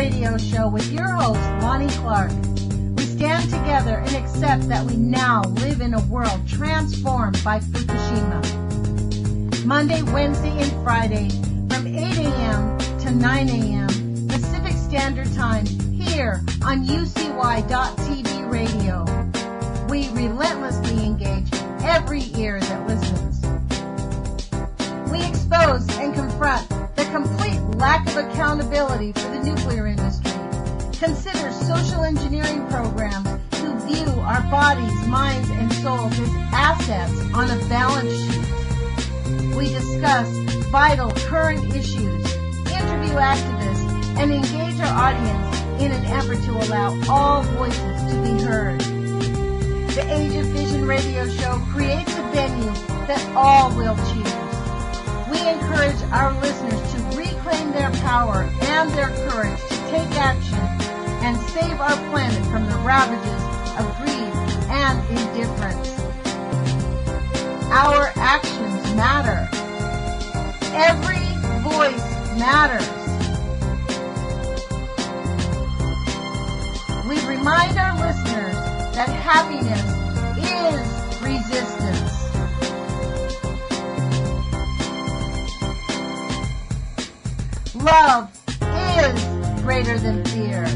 radio show with your host, Lonnie Clark. We stand together and accept that we now live in a world transformed by Fukushima. Monday, Wednesday, and Friday from 8 a.m. to 9 a.m. Pacific Standard Time here on UCY.TV radio. We relentlessly engage every ear that listens. We expose and confront the complete lack of accountability for the nuclear industry. Consider social engineering programs who view our bodies, minds, and souls as assets on a balance sheet. We discuss vital current issues, interview activists, and engage our audience in an effort to allow all voices to be heard. The Age of Fission radio show creates a venue that all will choose. We encourage our listeners to reclaim their power and their courage to take action and save our planet from the ravages of greed and indifference. Our actions matter. Every voice matters. We remind our listeners that happiness is resistance. Love is greater than fear.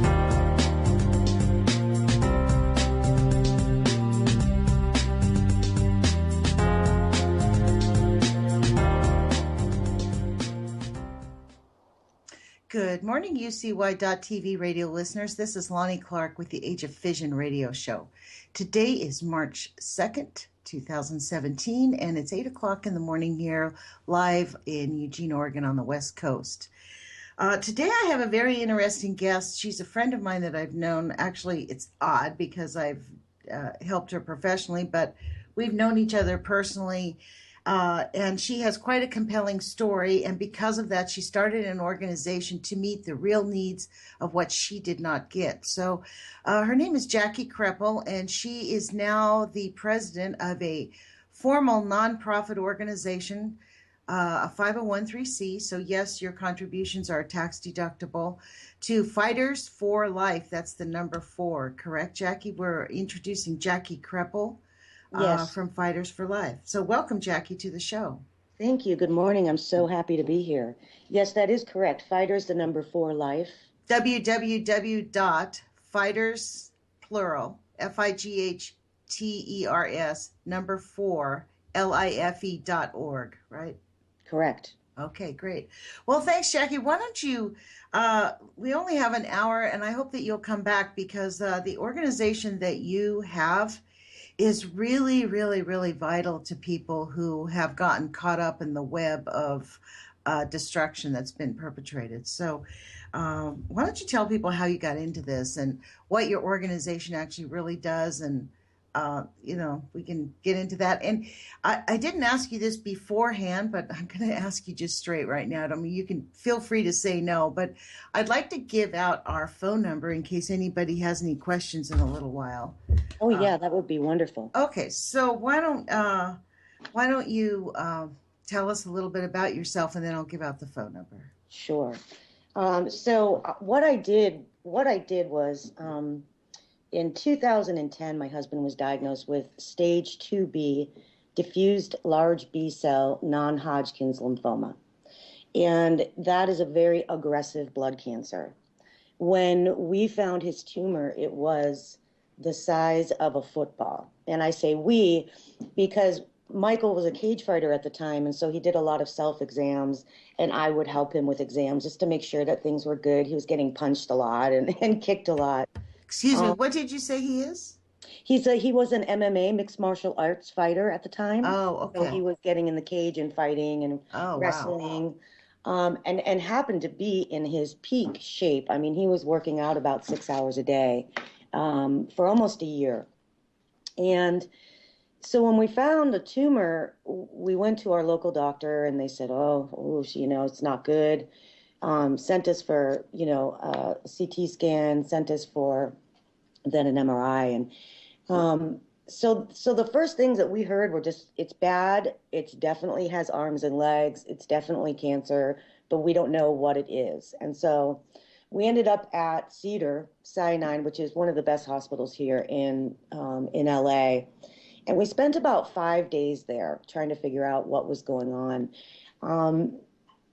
Good morning, UCY.TV radio listeners. This is Lonnie Clark with the Age of Fission radio show. Today is March 2nd, 2017, and it's 8 o'clock in the morning here, live in Eugene, Oregon on the West Coast. Today I have a very interesting guest. She's a friend of mine that I've known. Actually, it's odd because I've helped her professionally, but we've known each other personally. And she has quite a compelling story, and because of that, she started an organization to meet the real needs of what she did not get. So her name is Jacky Kreple, and she is now the president of a formal nonprofit organization, a 501(c)(3). So yes, your contributions are tax deductible, to Fighters for Life. That's the number 4, correct, Jacky? We're introducing Jacky Kreple. Yes. From Fighters for Life. So welcome, Jacky, to the show. Thank you. Good morning. I'm so happy to be here. Yes, that is correct. Fighters, the number 4 Life. www.fighters, plural, FIGHTERS, number 4, LIFE.org, right? Correct. Okay, great. Well, thanks, Jacky. Why don't you, we only have an hour, and I hope that you'll come back because the organization that you have is really, really, really vital to people who have gotten caught up in the web of destruction that's been perpetrated. So why don't you tell people how you got into this and what your organization actually really does, and we can get into that. And I didn't ask you this beforehand, but I'm going to ask you just straight right now. I mean, you can feel free to say no, but I'd like to give out our phone number in case anybody has any questions in a little while. Oh yeah, that would be wonderful. Okay, so why don't you tell us a little bit about yourself, and then I'll give out the phone number. Sure. So what I did was in 2010, my husband was diagnosed with stage 2B, diffused large B-cell non-Hodgkin's lymphoma. And that is a very aggressive blood cancer. When we found his tumor, it was the size of a football. And I say we because Michael was a cage fighter at the time, and so he did a lot of self-exams, and I would help him with exams just to make sure that things were good. He was getting punched a lot and kicked a lot. Excuse me, what did you say he is? He was an MMA, mixed martial arts fighter at the time. Oh, okay. So he was getting in the cage and fighting and wrestling, and happened to be in his peak shape. I mean, he was working out about 6 hours a day for almost a year. And so when we found the tumor, we went to our local doctor, and they said, it's not good. Sent us for, a CT scan, sent us for then an MRI. And so the first things that we heard were just, it's bad. It definitely has arms and legs. It's definitely cancer, but we don't know what it is. And so we ended up at Cedars-Sinai, which is one of the best hospitals here in LA. And we spent about 5 days there trying to figure out what was going on.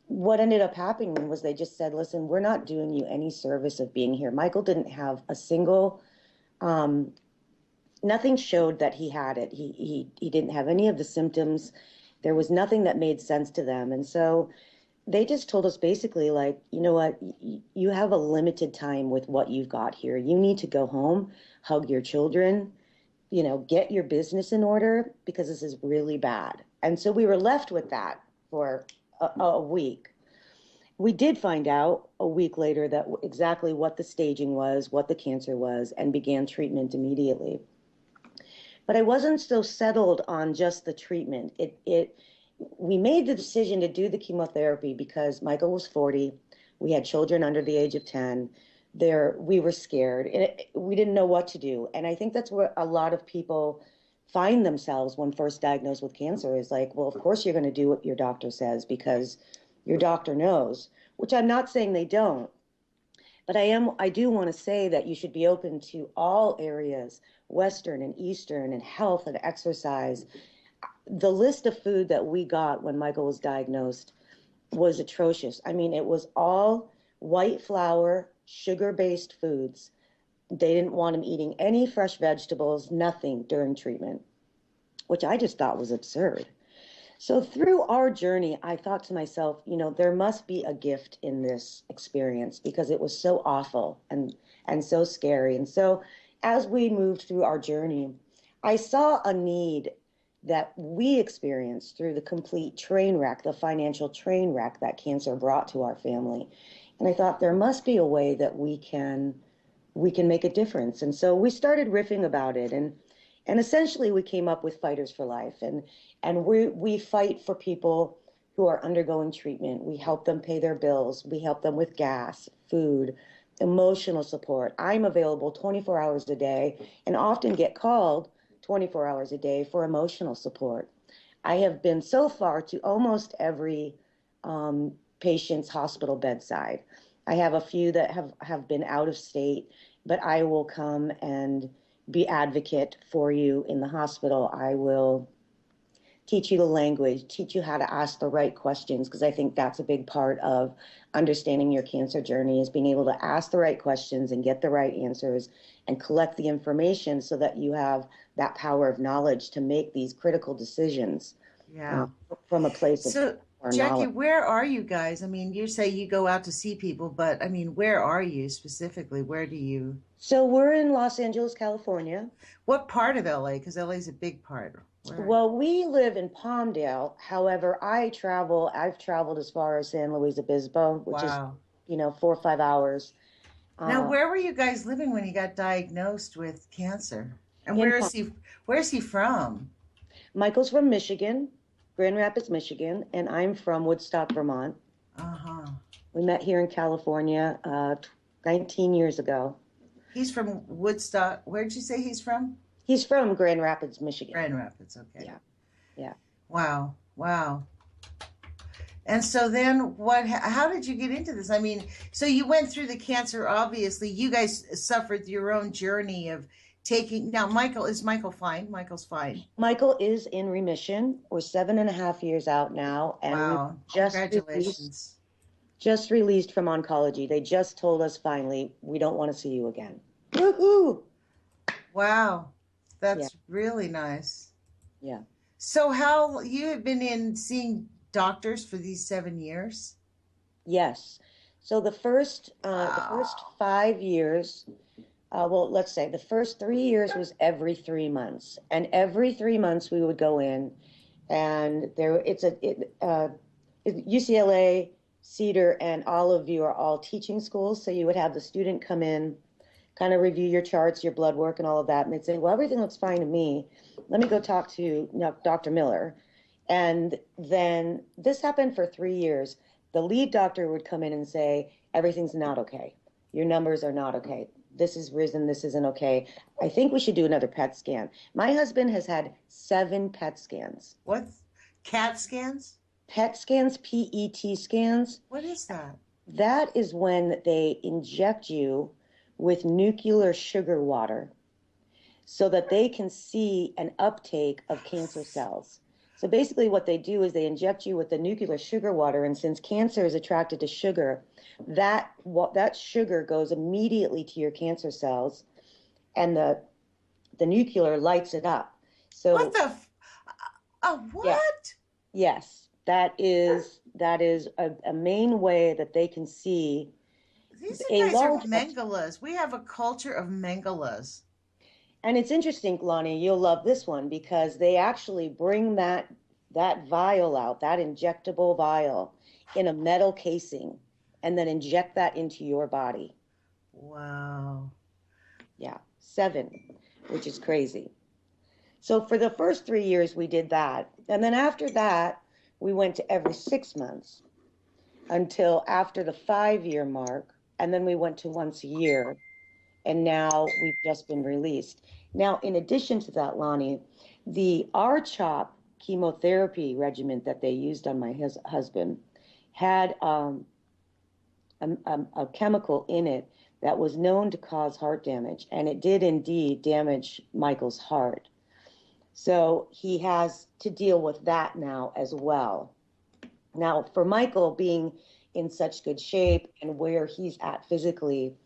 What ended up happening was they just said, listen, we're not doing you any service of being here. Michael didn't have a single, nothing showed that he had it. He didn't have any of the symptoms. There was nothing that made sense to them. And so they just told us basically, like, you know what, you have a limited time with what you've got here. You need to go home, hug your children, get your business in order because this is really bad. And so we were left with that for a week. We did find out a week later that exactly what the staging was, what the cancer was, and began treatment immediately. But I wasn't so settled on just the treatment. We made the decision to do the chemotherapy because Michael was 40. We had children under the age of 10. We were scared. We didn't know what to do. And I think that's where a lot of people find themselves when first diagnosed with cancer is like, well, of course you're going to do what your doctor says because your doctor knows, which I'm not saying they don't. But I do want to say that you should be open to all areas, Western and Eastern, and health and exercise. The list of food that we got when Michael was diagnosed was atrocious. I mean, it was all white flour, sugar-based foods. They didn't want him eating any fresh vegetables, nothing during treatment, which I just thought was absurd. So through our journey, I thought to myself, there must be a gift in this experience because it was so awful and so scary. And so as we moved through our journey, I saw a need that we experienced through the complete train wreck, the financial train wreck that cancer brought to our family. And I thought there must be a way that we can make a difference. And so we started riffing about it. And essentially we came up with Fighters for Life. And we fight for people who are undergoing treatment. We help them pay their bills. We help them with gas, food, emotional support. I'm available 24 hours a day and often get called 24 hours a day for emotional support. I have been so far to almost every patient's hospital bedside. I have a few that have been out of state, but I will come and be advocate for you in the hospital. I will teach you the language, teach you how to ask the right questions, because I think that's a big part of understanding your cancer journey is being able to ask the right questions and get the right answers and collect the information so that you have that power of knowledge to make these critical decisions from a place of Jacky, knowledge. where are you guys? I mean, you say you go out to see people, but I mean, where are you specifically? Where do you? So we're in Los Angeles, California. What part of LA? Because LA is a big part. Where? Well, we live in Palmdale. However, I've traveled as far as San Luis Obispo, which is, 4 or 5 hours. Now, where were you guys living when you got diagnosed with cancer? And where is he from? Michael's from Michigan, Grand Rapids, Michigan, and I'm from Woodstock, Vermont. Uh-huh. We met here in California 19 years ago. He's from Woodstock. Where did you say he's from? He's from Grand Rapids, Michigan. Grand Rapids, okay. Yeah. Wow. And so then how did you get into this? I mean, so you went through the cancer, obviously. You guys suffered your own journey of now, is Michael fine? Michael's fine. Michael is in remission. We're 7.5 years out now. And wow. Congratulations. Just released from oncology. They just told us finally, we don't want to see you again. Woohoo! Wow. That's really nice. Yeah. So you have been seeing doctors for these 7 years? Yes. So the first 5 years, let's say the first 3 years was every 3 months, and every 3 months we would go in, and UCLA, Cedar, and all of you are all teaching schools. So you would have the student come in, kind of review your charts, your blood work, and all of that, and they'd say, well, everything looks fine to me. Let me go talk to Dr. Miller. And then this happened for 3 years. The lead doctor would come in and say, everything's not okay. Your numbers are not okay. This is risen. This isn't okay. I think we should do another PET scan. My husband has had 7 PET scans. What? CAT scans? PET scans, PET scans. What is that? That is when they inject you with nuclear sugar water so that they can see an uptake of cancer cells. So basically, what they do is they inject you with the nuclear sugar water, and since cancer is attracted to sugar, that sugar goes immediately to your cancer cells, and the nuclear lights it up. What So the? yeah, What? yes, that is a main way that they can see These a guys are large. Mengelas. We have a culture of Mengelas. And it's interesting, Lonnie, you'll love this one because they actually bring that vial out, that injectable vial in a metal casing and then inject that into your body. Wow. Yeah, 7, which is crazy. So for the first 3 years we did that. And then after that, we went to every 6 months until after the 5-year mark, and then we went to once a year. And now we've just been released. Now, in addition to that, Lonnie, the R-CHOP chemotherapy regimen that they used on my husband had a chemical in it that was known to cause heart damage, and it did indeed damage Michael's heart. So he has to deal with that now as well. Now, for Michael being in such good shape and where he's at physically,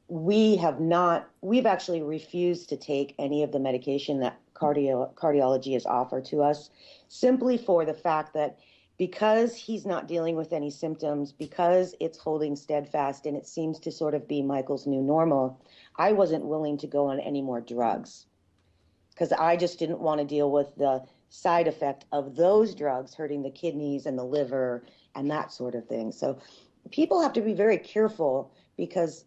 we've actually refused to take any of the medication that cardiology has offered to us, simply for the fact that because he's not dealing with any symptoms, because it's holding steadfast and it seems to sort of be Michael's new normal, I wasn't willing to go on any more drugs because I just didn't want to deal with the side effect of those drugs hurting the kidneys and the liver and that sort of thing. So people have to be very careful because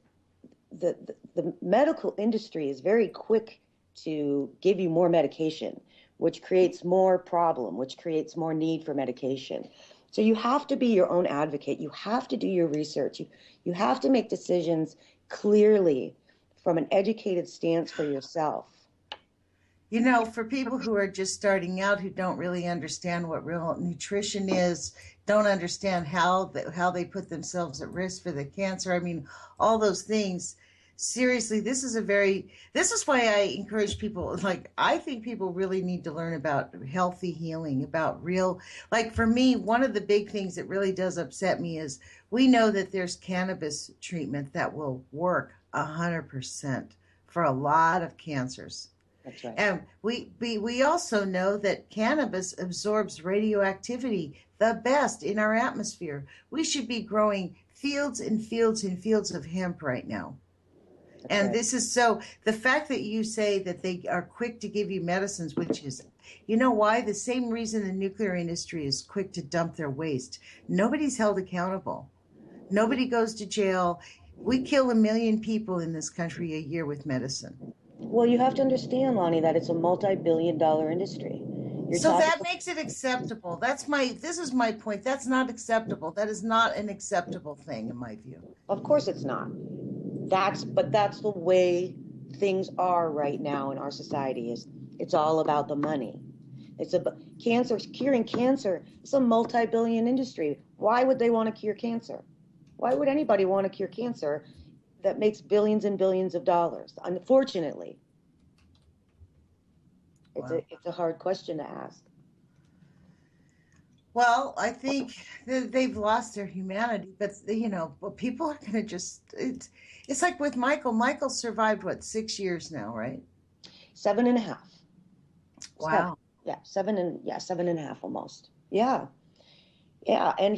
the medical industry is very quick to give you more medication, which creates more problem, which creates more need for medication. So you have to be your own advocate. You have to do your research. You have to make decisions clearly from an educated stance for yourself. You know, for people who are just starting out, who don't really understand what real nutrition is, don't understand how they put themselves at risk for the cancer, I mean, all those things. Seriously, this is why I encourage people, like, I think people really need to learn about healthy healing, about real, like for me, one of the big things that really does upset me is we know that there's cannabis treatment that will work 100% for a lot of cancers. That's right. And we also know that cannabis absorbs radioactivity the best in our atmosphere. We should be growing fields and fields and fields of hemp right now. That's And right. this is so the fact that you say that they are quick to give you medicines, which is, you know why? The same reason the nuclear industry is quick to dump their waste. Nobody's held accountable. Nobody goes to jail. We kill 1 million people in this country a year with medicine. Well, you have to understand, Lonnie, that it's a multi-billion-dollar industry. So that makes it acceptable. This is my point. That's not acceptable. That is not an acceptable thing in my view. Of course it's not. But that's the way things are right now in our society. It's all about the money. It's about curing cancer. It's a multi-billion industry. Why would they want to cure cancer? Why would anybody want to cure cancer that makes billions and billions of dollars? Unfortunately, Wow. It's a hard question to ask. Well, I think they've lost their humanity, but but people are going to it's like with Michael. Michael survived what, 6 years now, right? 7.5. Wow. Yeah, 7.5 almost. Yeah. Yeah. And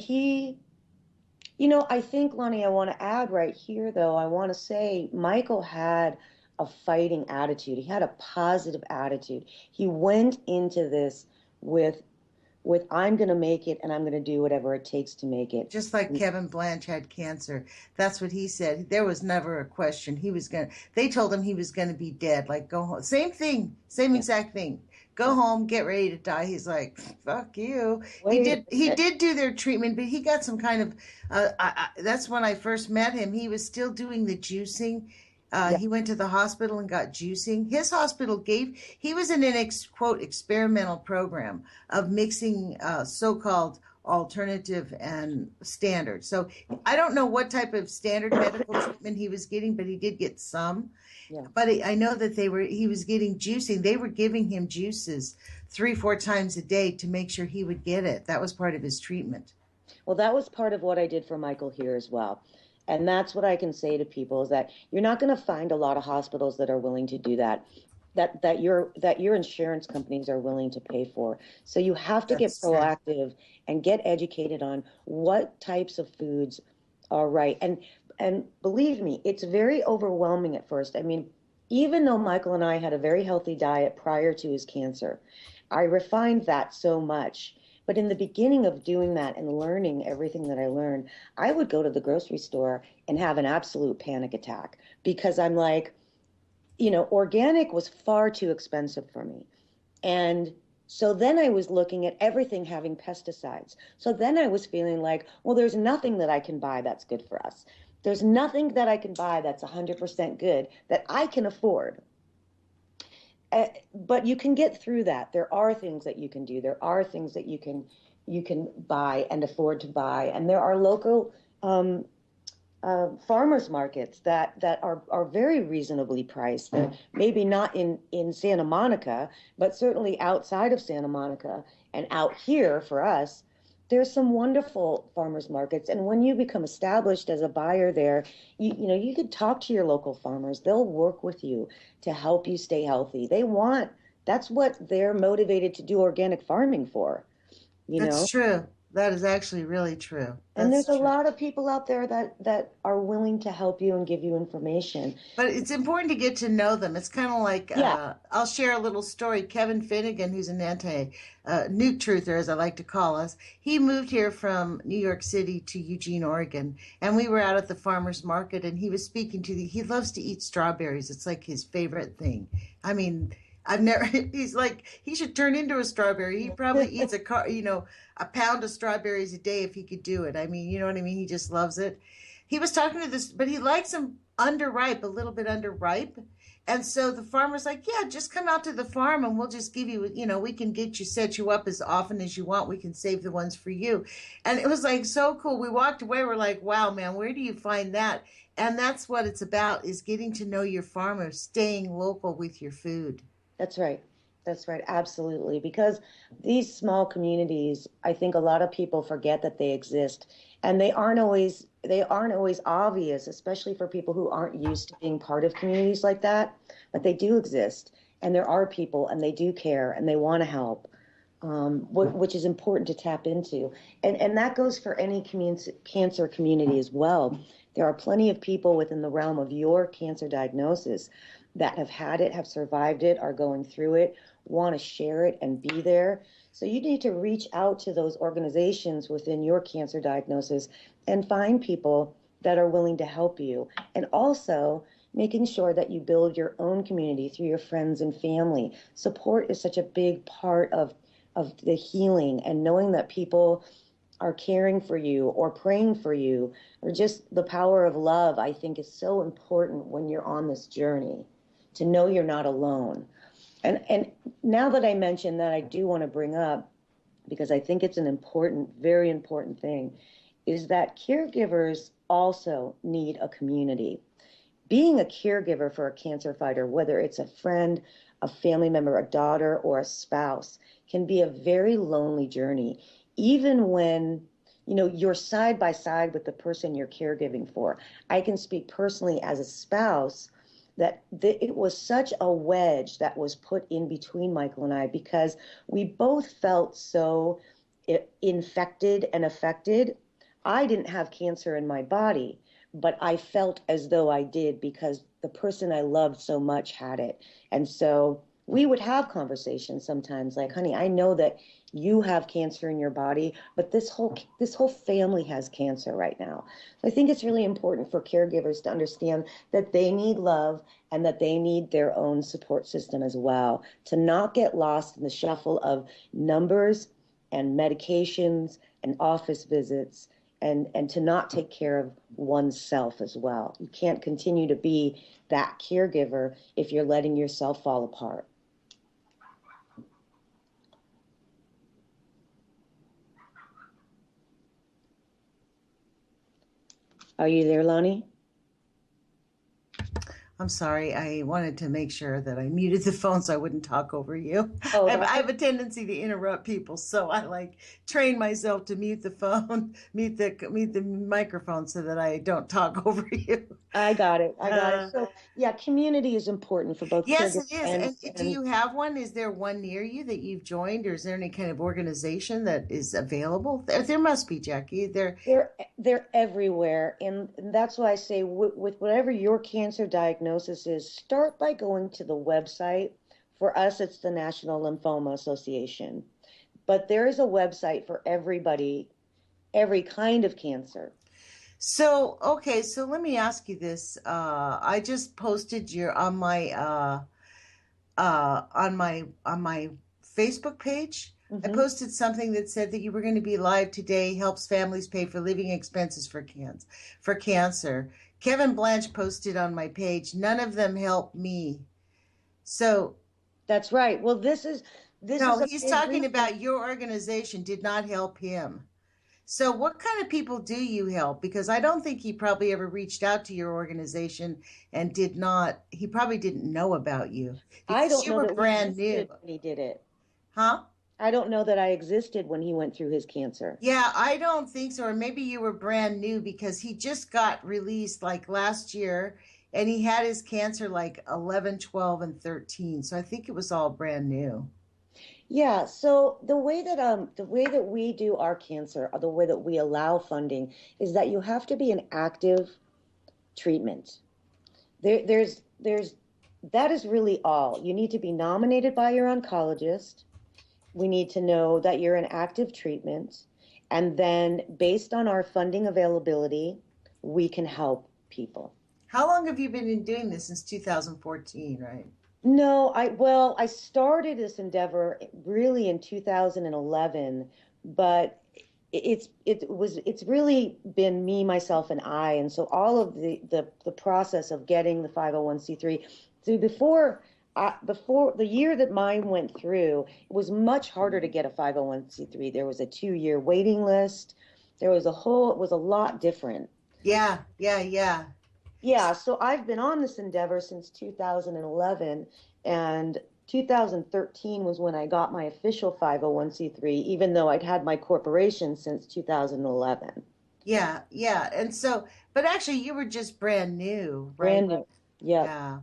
I think, Lonnie, I want to add right here, though, I want to say Michael had a fighting attitude. He had a positive attitude. He went into this with I'm going to make it and I'm going to do whatever it takes to make it. Just like Kevin Blanch had cancer. That's what he said. There was never a question. They told him he was going to be dead. Like, go home. Same thing. Same exact thing. Go home, get ready to die. He's like, fuck you. He did do their treatment, but he got some kind of, that's when I first met him. He was still doing the juicing. He went to the hospital and got juicing. His hospital he was in an quote experimental program of mixing so-called alternative and standard. So I don't know what type of standard medical treatment he was getting, but he did get some. Yeah. But I know that he was getting juicing. They were giving him juices 3-4 times a day to make sure he would get it. That was part of his treatment. Well, that was part of what I did for Michael here as well. And that's what I can say to people is that you're not going to find a lot of hospitals that are willing to do that. That your insurance companies are willing to pay for. So you have to get proactive and get educated on what types of foods are right. And believe me, it's very overwhelming at first. I mean, even though Michael and I had a very healthy diet prior to his cancer, I refined that so much. But in the beginning of doing that and learning everything that I learned, I would go to the grocery store and have an absolute panic attack because I'm like, organic was far too expensive for me. And so then I was looking at everything having pesticides. So then I was feeling like, well, there's nothing that I can buy that's good for us. There's nothing that I can buy that's 100% good that I can afford. But you can get through that. There are things that you can do. There are things that you can buy and afford to buy. And there are local farmers markets that are very reasonably priced. They're maybe not in Santa Monica, but certainly outside of Santa Monica and out here for us, there's some wonderful farmers markets. And when you become established as a buyer there, you could talk to your local farmers. They'll work with you to help you stay healthy. That's what they're motivated to do organic farming for. That's true. That is actually really true. And there's a lot of people out there that are willing to help you and give you information. But it's important to get to know them. It's kind of like, I'll share a little story. Kevin Finnegan, who's an nuke truther, as I like to call us, he moved here from New York City to Eugene, Oregon. And we were out at the farmer's market, and he was speaking he loves to eat strawberries. It's like his favorite thing. I mean, he's like, he should turn into a strawberry. He probably eats a pound of strawberries a day if he could do it. I mean, you know what I mean? He just loves it. He was talking to this, but he likes them underripe, a little bit underripe. And so the farmer's like, yeah, just come out to the farm and we'll just give you, we can set you up as often as you want. We can save the ones for you. And it was like so cool. We walked away. We're like, wow, man, where do you find that? And that's what it's about, is getting to know your farmer, staying local with your food. That's right. That's right. Absolutely. Because these small communities, I think a lot of people forget that they exist, and they aren't always obvious, especially for people who aren't used to being part of communities like that. But they do exist, and there are people, and they do care, and they want to help, which is important to tap into. And that goes for any cancer community as well. There are plenty of people within the realm of your cancer diagnosis that have had it, have survived it, are going through it, want to share it and be there. So you need to reach out to those organizations within your cancer diagnosis and find people that are willing to help you. And also making sure that you build your own community through your friends and family. Support is such a big part of the healing, and knowing that people are caring for you or praying for you, or just the power of love, I think is so important when you're on this journey, to know you're not alone. And now that I mentioned that, I do want to bring up, because I think it's an important, very important thing, is that caregivers also need a community. Being a caregiver for a cancer fighter, whether it's a friend, a family member, a daughter, or a spouse, can be a very lonely journey, even when you're side by side with the person you're caregiving for. I can speak personally as a spouse that it was such a wedge that was put in between Michael and I, because we both felt so infected and affected. I didn't have cancer in my body, but I felt as though I did because the person I loved so much had it. And so we would have conversations sometimes like, honey, I know that you have cancer in your body, but this whole family has cancer right now. So I think it's really important for caregivers to understand that they need love and that they need their own support system as well, to not get lost in the shuffle of numbers and medications and office visits, and to not take care of oneself as well. You can't continue to be that caregiver if you're letting yourself fall apart. Are you there, Lonnie? I'm sorry. I wanted to make sure that I muted the phone so I wouldn't talk over you. Oh, I that's have a tendency to interrupt people, so I like train myself to mute the phone, mute the microphone so that I don't talk over you. I got it. I got it. Uh, So, yeah, community is important for both yes, caregivers it is. and And do and you have one? Is there one near you that you've joined, or is there any kind of organization that is available? There must be, Jackie. There. they're everywhere, and that's why I say with whatever your cancer diagnosis is, start by going to the website. For us, it's the National Lymphoma Association, but there is a website for everybody, every kind of cancer. So, okay, so let me ask you this. I just posted your on my Facebook page. I Hmm. posted something that said that you were going to be live today, helps families pay for living expenses for cancer. Kevin Blanche posted on my page, none of them help me. So, That's right. Well, this no, is a he's big talking reason. about your organization did not help him. So, what kind of people do you help? Because I don't think he probably ever reached out to your organization and he probably didn't know about you I because don't you know were that we brand new. existed when he did it. Huh? I don't know that I existed when he went through his cancer. Yeah, I don't think so. Or maybe you were brand new because he just got released like last year and he had his cancer like 11, 12, and 13. So I think it was all brand new. Yeah, so the way that we do our cancer, or the way that we allow funding, is that you have to be in active treatment. There's that is really all. You need to be nominated by your oncologist. We need to know that you're in active treatment, and then based on our funding availability, we can help people. How long have you been doing this? Since 2014, right? No, I started this endeavor really in 2011, but it's really been me, myself, and I, and so all of the process of getting the 501c3. So before the year that mine went through, it was much harder to get a 501c3. There was a 2-year waiting list. It was a lot different. Yeah, yeah, yeah. Yeah, so I've been on this endeavor since 2011, and 2013 was when I got my official 501c3, even though I'd had my corporation since 2011. Yeah, yeah. And so, but actually, you were just brand new, right? Brand new. Yep. Yeah.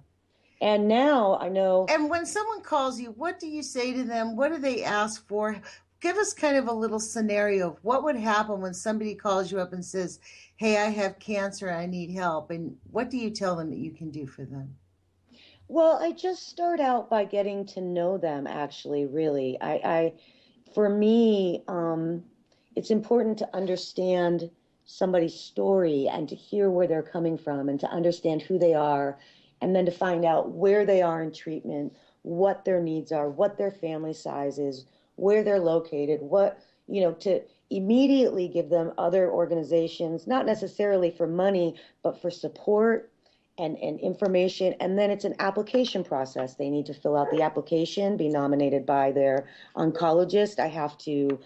And now I know, And when someone calls you, what do you say to them? What do they ask for? Give us kind of a little scenario of what would happen when somebody calls you up and says, "Hey, I have cancer, I need help." And what do you tell them that you can do for them? well, I just start out by getting to know them, actually, really. For me, it's important to understand somebody's story and to hear where they're coming from and to understand who they are, and then to find out where they are in treatment, what their needs are, what their family size is, where they're located, to immediately give them other organizations, not necessarily for money, but for support and information. And then it's an application process. They need to fill out the application, be nominated by their oncologist. I have to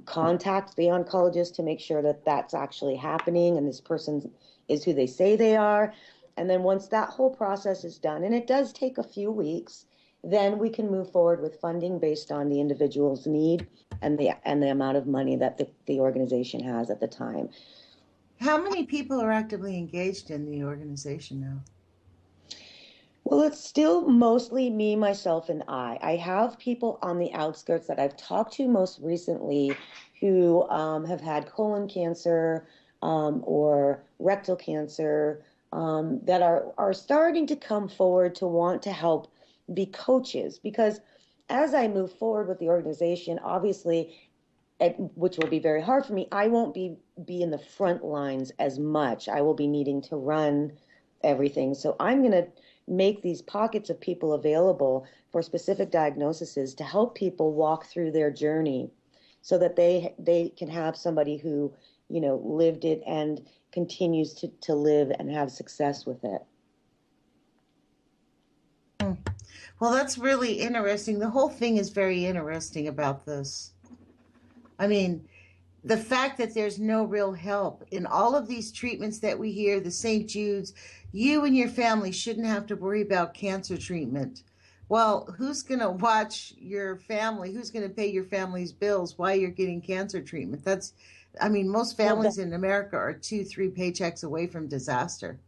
contact the oncologist to make sure that that's actually happening and this person is who they say they are. And then once that whole process is done, and it does take a few weeks, then we can move forward with funding based on the individual's need and the amount of money that the organization has at the time. How many people are actively engaged in the organization now? Well, it's still mostly me, myself, and I. I have people on the outskirts that I've talked to most recently who have had colon cancer or rectal cancer that are starting to come forward to want to help be coaches. Because as I move forward with the organization, obviously, which will be very hard for me, I won't be in the front lines as much. I will be needing to run everything. So I'm going to make these pockets of people available for specific diagnoses to help people walk through their journey so that they can have somebody who, lived it and continues to live and have success with it. Well, that's really interesting. The whole thing is very interesting about this. I mean, the fact that there's no real help in all of these treatments that we hear, the St. Jude's, you and your family shouldn't have to worry about cancer treatment. Well, who's going to watch your family? Who's going to pay your family's bills while you're getting cancer treatment? I mean, most Well, families in America are 2, 3 paychecks away from disaster.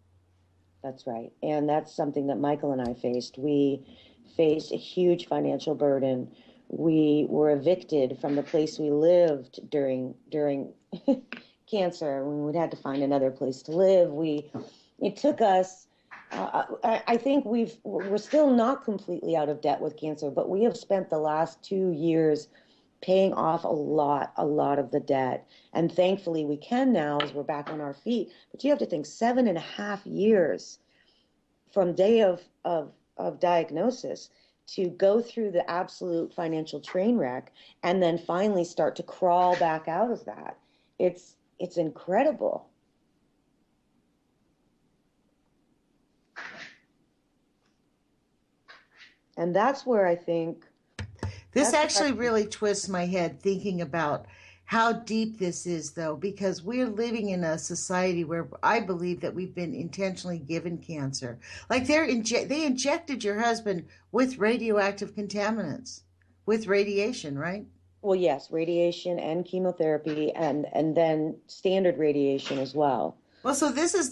that's right. And that's something that Michael and I faced. We faced a huge financial burden. We were evicted from the place we lived during cancer. We had to find another place to live. It took us. I think we're still not completely out of debt with cancer, but we have spent the last 2 years paying off a lot of the debt. And thankfully we can now as we're back on our feet. But you have to think 7.5 years from day of diagnosis to go through the absolute financial train wreck and then finally start to crawl back out of that. It's incredible. And that's where I think this actually really twists my head thinking about how deep this is, though, because we're living in a society where I believe that we've been intentionally given cancer. Like they injected your husband with radioactive contaminants, with radiation, right? Well, yes, radiation and chemotherapy, and then standard radiation as well. Well, so this is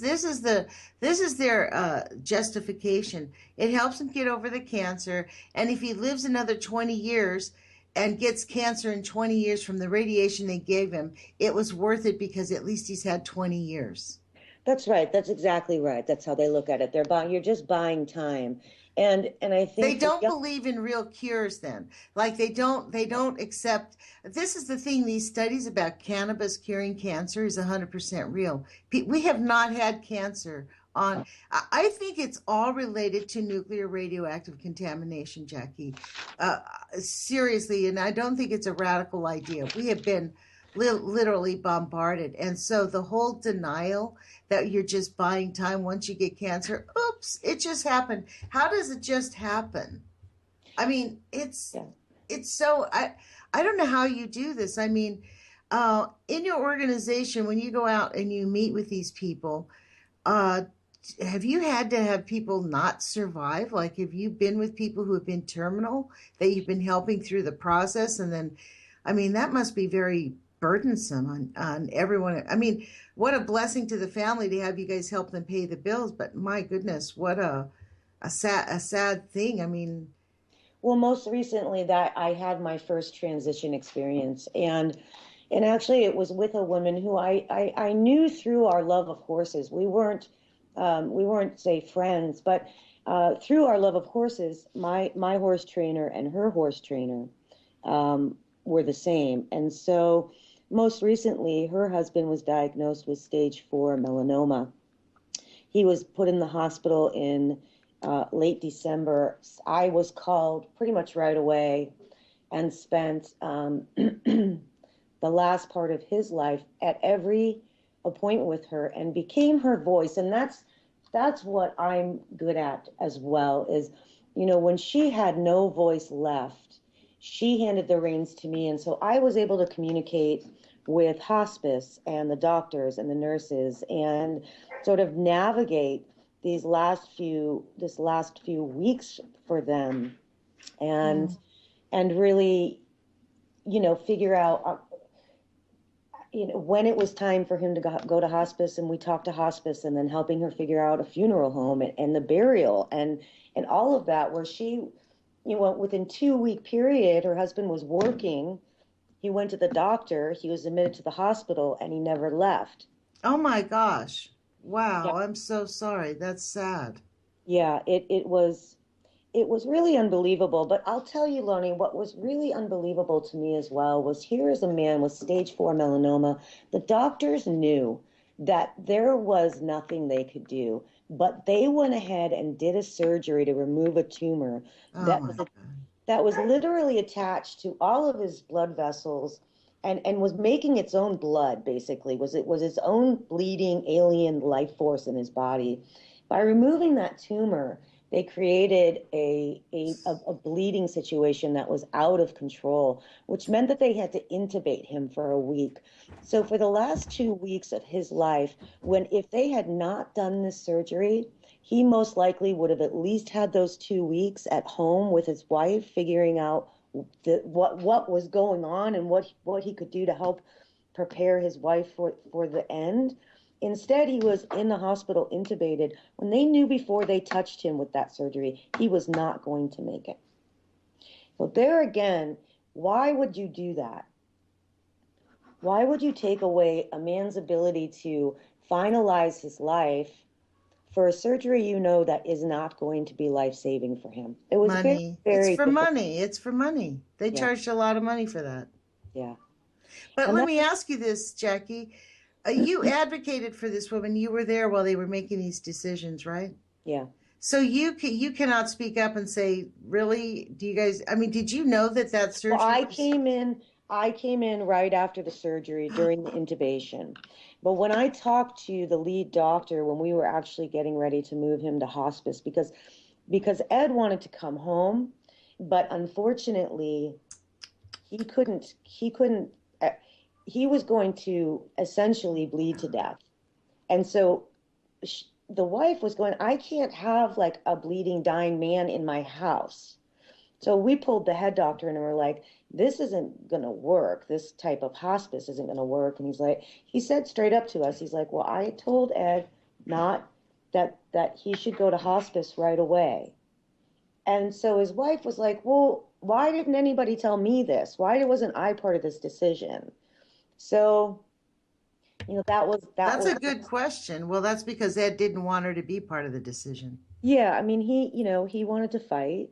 their justification. It helps him get over the cancer, and if he lives another 20 years and gets cancer in 20 years from the radiation they gave him, it was worth it because at least he's had 20 years. That's right. That's exactly right. That's how they look at it. You're just buying time. And I think they don't believe in real cures then. Like they don't accept. This is the thing, these studies about cannabis curing cancer is 100% real. We have not had cancer on. I think it's all related to nuclear radioactive contamination, Jacky. Seriously, and I don't think it's a radical idea. We have been literally bombarded. And so the whole denial that you're just buying time once you get cancer, oops, it just happened. How does it just happen? I mean, it's so, I don't know how you do this. I mean, in your organization, when you go out and you meet with these people, have you had to have people not survive? Like, have you been with people who have been terminal that you've been helping through the process? And then, I mean, that must be very burdensome on everyone. I mean, what a blessing to the family to have you guys help them pay the bills. But my goodness, what a sad thing. I mean, well, most recently that I had my first transition experience, and actually it was with a woman who I knew through our love of horses. We weren't say friends, but through our love of horses, my horse trainer and her horse trainer were the same. And so most recently, her husband was diagnosed with stage 4 melanoma. He was put in the hospital in late December. I was called pretty much right away and spent the last part of his life at every appointment with her and became her voice. And that's what I'm good at as well, is, when she had no voice left, she handed the reins to me. And so I was able to communicate with hospice and the doctors and the nurses and sort of navigate this last few weeks for them and really, figure out, when it was time for him to go to hospice, and we talked to hospice, and then helping her figure out a funeral home and the burial and all of that, where she, within 2-week period, her husband was working. He went to the doctor, he was admitted to the hospital, and he never left. Oh my gosh. Wow. Yeah. I'm so sorry. That's sad. Yeah, it was really unbelievable. But I'll tell you, Lonnie, what was really unbelievable to me as well was, here is a man with stage 4 melanoma. The doctors knew that there was nothing they could do, but they went ahead and did a surgery to remove a tumor that was literally attached to all of his blood vessels and was making its own blood, basically. It was its own bleeding alien life force in his body. By removing that tumor, They created a bleeding situation that was out of control, which meant that they had to intubate him for a week. So for the last 2 weeks of his life, when if they had not done this surgery, he most likely would have at least had those 2 weeks at home with his wife, figuring out what was going on and what he could do to help prepare his wife for the end. Instead, he was in the hospital intubated when they knew before they touched him with that surgery he was not going to make it. So there again, why would you do that? Why would you take away a man's ability to finalize his life for a surgery you know that is not going to be life-saving for him? It was Money. very, It's very for difficult. money. It's for money. They Yeah, charged a lot of money for that. yeah. But And let that, me ask you this, Jacky. You advocated for this woman. You were there while they were making these decisions, right? yeah. So you cannot speak up and say, really? Do you guys? I mean, did you know that Well, surgery was? I came in right after the surgery during the intubation. But when I talked to the lead doctor when we were actually getting ready to move him to hospice, because Ed wanted to come home, but unfortunately he couldn't uh, he was going to essentially bleed to death. And so the wife was going, I can't have like a bleeding, dying man in my house. So we pulled the head doctor and we're like, this isn't going to work. This type of hospice isn't going to work. And he said straight up to us, he's like, well, I told Ed not that he should go to hospice right away. And so his wife was like, well, why didn't anybody tell me this? Why wasn't I part of this decision? So, that That's was a good question. Well, that's because Ed didn't want her to be part of the decision. yeah, I mean, he wanted to fight.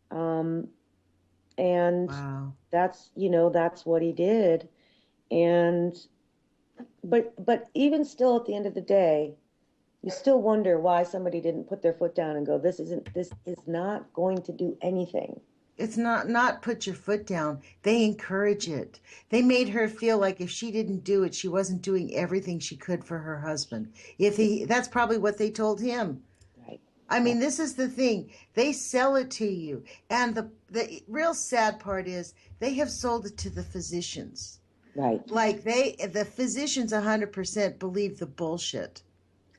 Um, and Wow. that's what he did. And but even still at the end of the day, you still wonder why somebody didn't put their foot down and go, this is not going to do anything. It's not put your foot down. They encourage it. They made her feel like if she didn't do it, she wasn't doing everything she could for her husband. That's probably what they told him. Right. I Right. mean, this is the thing. They sell it to you. And the real sad part is they have sold it to the physicians. Right. Like the physicians 100% believe the bullshit.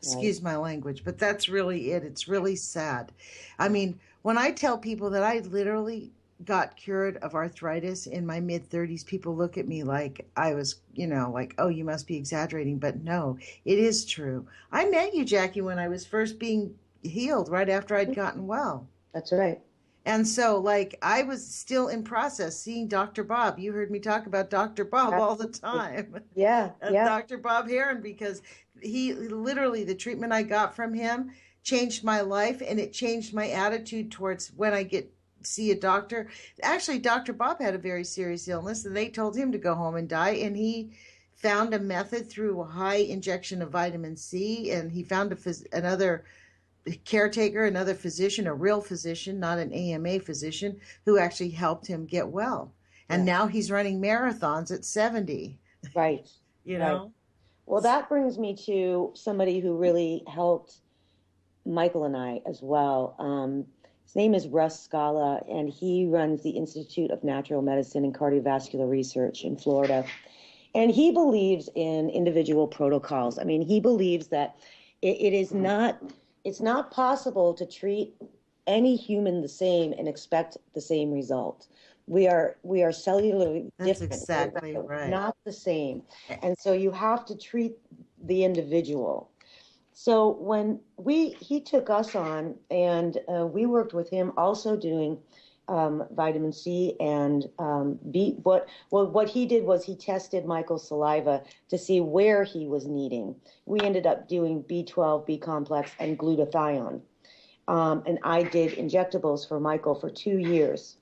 Right. Excuse my language, but that's really it. It's really sad. I mean, when I tell people that I literally got cured of arthritis in my mid 30s, people look at me like I was, like, oh, you must be exaggerating. But no, it is true. I met you, Jacky, when I was first being healed right after I'd gotten well. That's right. And so, like, I was still in process seeing Dr. Bob. You heard me talk about Dr. Bob all the time. Yeah. Yeah. Dr. Bob Heron, because he literally, the treatment I got from him changed my life, and it changed my attitude towards when I see a doctor. Actually, Dr. Bob had a very serious illness, and they told him to go home and die, and he found a method through a high injection of vitamin C, and he found another caretaker, another physician, a real physician, not an AMA physician, who actually helped him get well. And Yeah. now he's running marathons at 70, Right. you Right. know? Well, that brings me to somebody who really helped Michael and I as well. His name is Russ Scala, and he runs the Institute of Natural Medicine and Cardiovascular Research in Florida. And he believes in individual protocols. I mean, he believes that it's not possible to treat any human the same and expect the same result. We are cellularly That's different. exactly We're right. not the same. And so you have to treat the individual. So when he took us on, and we worked with him also doing vitamin C and B. What he did was he tested Michael's saliva to see where he was needing. We ended up doing B12, B complex, and glutathione. And I did injectables for Michael for 2 years.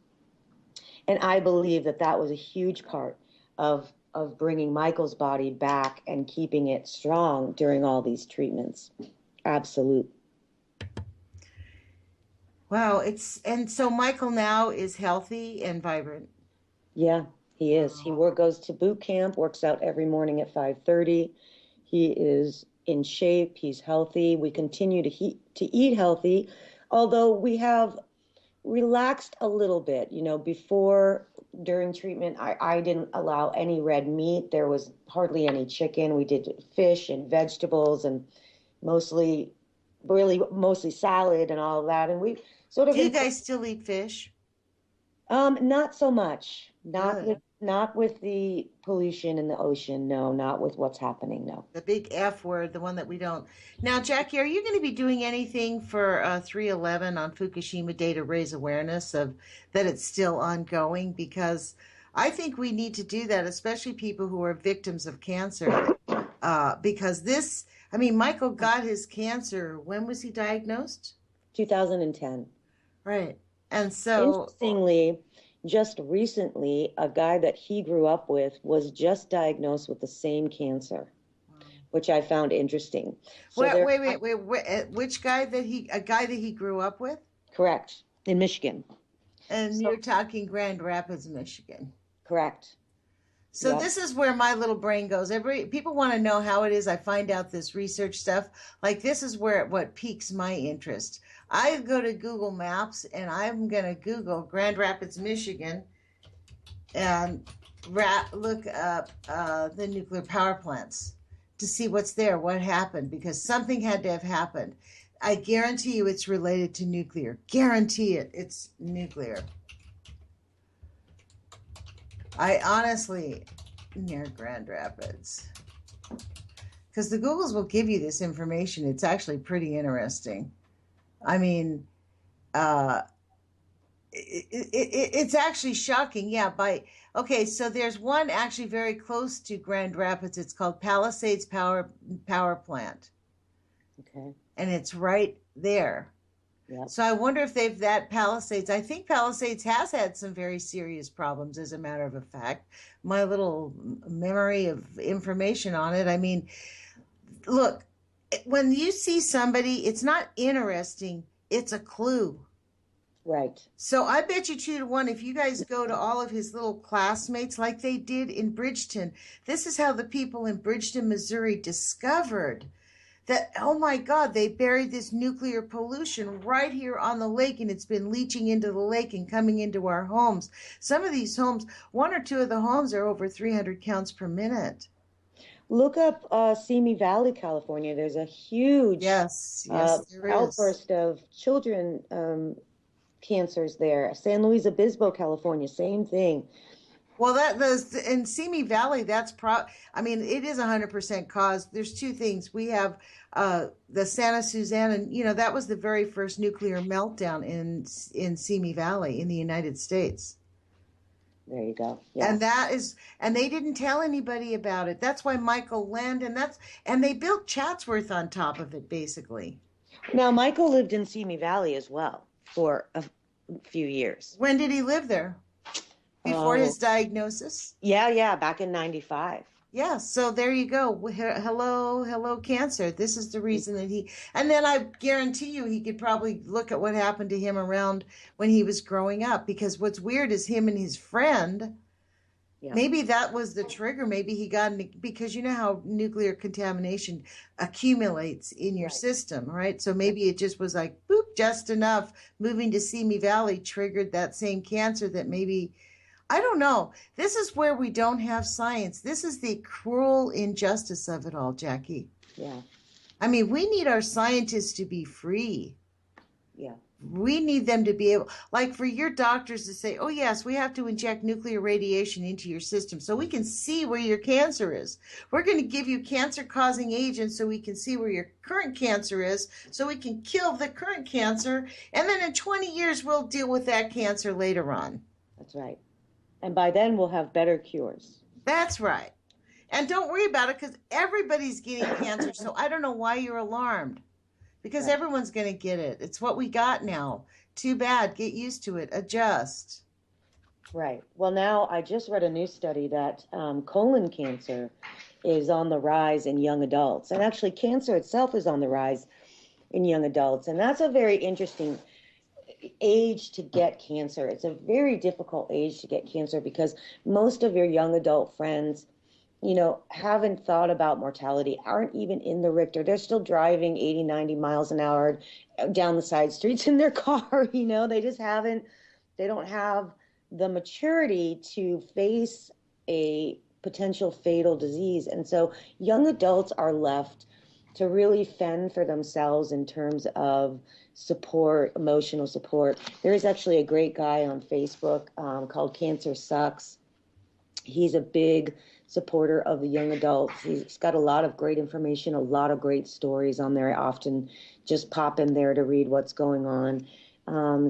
And I believe that was a huge part of bringing Michael's body back and keeping it strong during all these treatments. Absolute. Wow, and so Michael now is healthy and vibrant. Yeah, he is. He goes to boot camp, works out every morning at 5:30. He is in shape. He's healthy. We continue to eat healthy. Although we have relaxed a little bit, before, during treatment, I didn't allow any red meat. There was hardly any chicken. We did fish and vegetables and mostly, really mostly salad and all of that. And we sort of, Do you guys still eat fish? not so much, Good. not with the pollution in the ocean. No, not with what's happening. No. The big F word, the one that we don't. Now, Jackie, are you going to be doing anything for 311 on Fukushima Day to raise awareness of that it's still ongoing? Because I think we need to do that, especially people who are victims of cancer. Because I mean, Michael got his cancer. When was he diagnosed? 2010. Right. And so, Interestingly, just recently, a guy that he grew up with was just diagnosed with the same cancer, which I found interesting. So wait, which guy a guy that he grew up with? Correct. In Michigan. And you're talking Grand Rapids, Michigan. Correct. So Yep. this is where my little brain goes. People want to know how it is I find out this research stuff. Like this is what piques my interest. I go to Google Maps and I'm going to Google Grand Rapids, Michigan, and look up the nuclear power plants to see what's there, what happened, because something had to have happened. I guarantee you it's related to nuclear. Guarantee it. It's nuclear. I honestly, near Grand Rapids, because the Googles will give you this information. It's actually pretty interesting. I mean, it's actually shocking. Yeah. Okay. So there's one actually very close to Grand Rapids. It's called Palisades Power Plant. Okay. And it's right there. Yep. So I wonder if that Palisades, I think Palisades has had some very serious problems, as a matter of fact. My little memory of information on it. I mean, look, when you see somebody, it's not interesting, it's a clue. Right. So I bet you 2-1, if you guys go to all of his little classmates like they did in Bridgeton, this is how the people in Bridgeton, Missouri discovered that, oh my God, they buried this nuclear pollution right here on the lake, and it's been leaching into the lake and coming into our homes. Some of these homes, 1 or 2 of the homes are over 300 counts per minute. Look up Simi Valley, California. There's a huge Yes, outburst of children cancers there. San Luis Obispo, California, same thing. Well, in Simi Valley, I mean, it is 100% caused. There's 2 things. We have the Santa Susana, and that was the very first nuclear meltdown in Simi Valley in the United States. There you go. Yeah. And they didn't tell anybody about it. That's why Michael Lind, and they built Chatsworth on top of it, basically. Now, Michael lived in Simi Valley as well for a few years. When did he live there? Before his diagnosis? Yeah, back in 95. Yeah, so there you go. Hello, cancer. This is the reason that and then I guarantee you he could probably look at what happened to him around when he was growing up, because what's weird is him and his friend, maybe that was the trigger. Maybe he got because you know how nuclear contamination accumulates in your system, right? So maybe it just was like, boop, just enough. Moving to Simi Valley triggered that same cancer that maybe, I don't know. This is where we don't have science. This is the cruel injustice of it all, Jackie. Yeah. I mean, we need our scientists to be free. Yeah. We need them to be able, like for your doctors to say, oh, yes, we have to inject nuclear radiation into your system so we can see where your cancer is. We're going to give you cancer-causing agents so we can see where your current cancer is, so we can kill the current cancer, and then in 20 years, we'll deal with that cancer later on. That's right. And by then, we'll have better cures. That's right. And don't worry about it, because everybody's getting cancer, so I don't know why you're alarmed. Because everyone's going to get it. It's what we got now. Too bad. Get used to it. Adjust. Right. Well, now I just read a new study that colon cancer is on the rise in young adults. And actually, cancer itself is on the rise in young adults. And that's a very interesting age to get cancer. It's a very difficult age to get cancer because most of your young adult friends haven't thought about mortality, aren't even in the Richter. They're still driving 80, 90 miles an hour down the side streets in their car. They just haven't, they don't have the maturity to face a potential fatal disease. And so young adults are left to really fend for themselves in terms of support, emotional support. There is actually a great guy on Facebook called Cancer Sucks. He's a big supporter of the young adults. He's got a lot of great information, a lot of great stories on there. I often just pop in there to read what's going on.